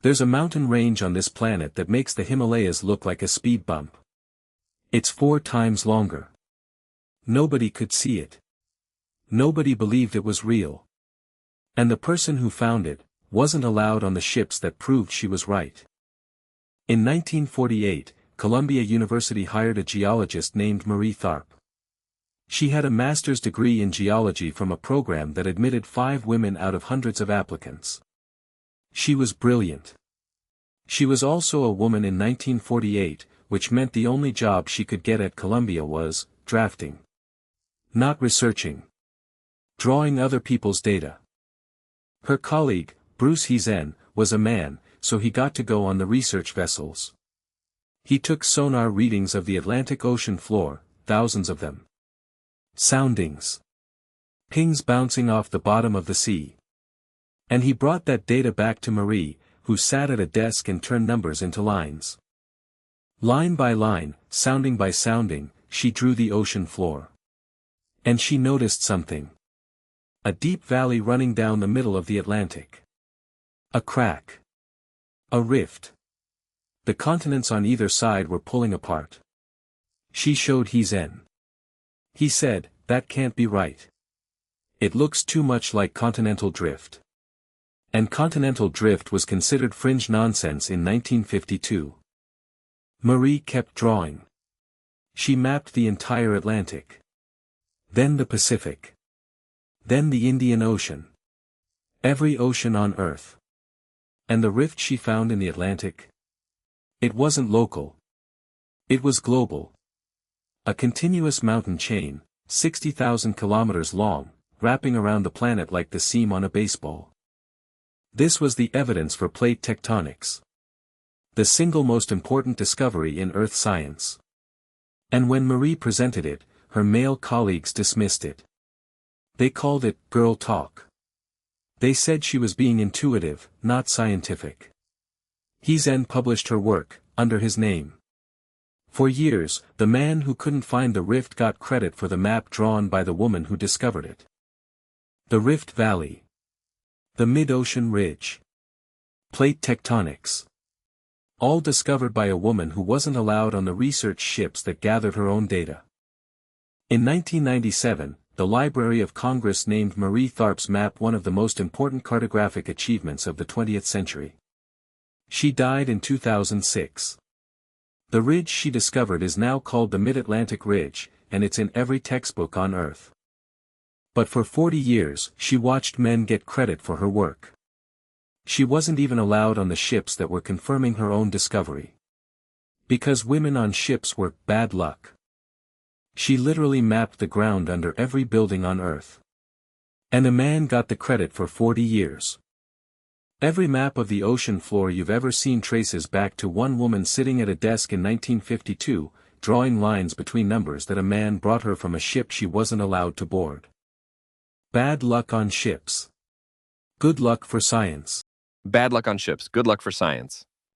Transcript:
There's a mountain range on this planet that makes the Himalayas look like a speed bump. It's 4 times longer. Nobody could see it. Nobody believed it was real. And the person who found it wasn't allowed on the ships that proved she was right. In 1948, Columbia University hired a geologist named Marie Tharp. She had a master's degree in geology from a program that admitted 5 women out of hundreds of applicants. She was brilliant. She was also a woman in 1948, which meant the only job she could get at Columbia was drafting. Not researching. Drawing other people's data. Her colleague, Bruce Heezen, was a man, so he got to go on the research vessels. He took sonar readings of the Atlantic Ocean floor, thousands of them. Soundings. Pings bouncing off the bottom of the sea. And he brought that data back to Marie, who sat at a desk and turned numbers into lines. Line by line, sounding by sounding, she drew the ocean floor. And she noticed something. A deep valley running down the middle of the Atlantic. A crack. A rift. The continents on either side were pulling apart. She showed Heezen. He said, "That can't be right. It looks too much like continental drift." And continental drift was considered fringe nonsense in 1952. Marie kept drawing. She mapped the entire Atlantic. Then the Pacific. Then the Indian Ocean. Every ocean on Earth. And the rift she found in the Atlantic? It wasn't local. It was global. A continuous mountain chain, 60,000 kilometers long, wrapping around the planet like the seam on a baseball. This was the evidence for plate tectonics. The single most important discovery in Earth science. And when Marie presented it, her male colleagues dismissed it. They called it girl talk. They said she was being intuitive, not scientific. Heezen published her work, under his name. For years, the man who couldn't find the rift got credit for the map drawn by the woman who discovered it. The Rift Valley. The Mid-Ocean Ridge. Plate tectonics. All discovered by a woman who wasn't allowed on the research ships that gathered her own data. In 1997, the Library of Congress named Marie Tharp's map one of the most important cartographic achievements of the 20th century. She died in 2006. The ridge she discovered is now called the Mid-Atlantic Ridge, and it's in every textbook on Earth. But for 40 years, she watched men get credit for her work. She wasn't even allowed on the ships that were confirming her own discovery. Because women on ships were bad luck. She literally mapped the ground under every building on Earth. And a man got the credit for 40 years. Every map of the ocean floor you've ever seen traces back to one woman sitting at a desk in 1952, drawing lines between numbers that a man brought her from a ship she wasn't allowed to board. Bad luck on ships. Good luck for science. Bad luck on ships, good luck for science.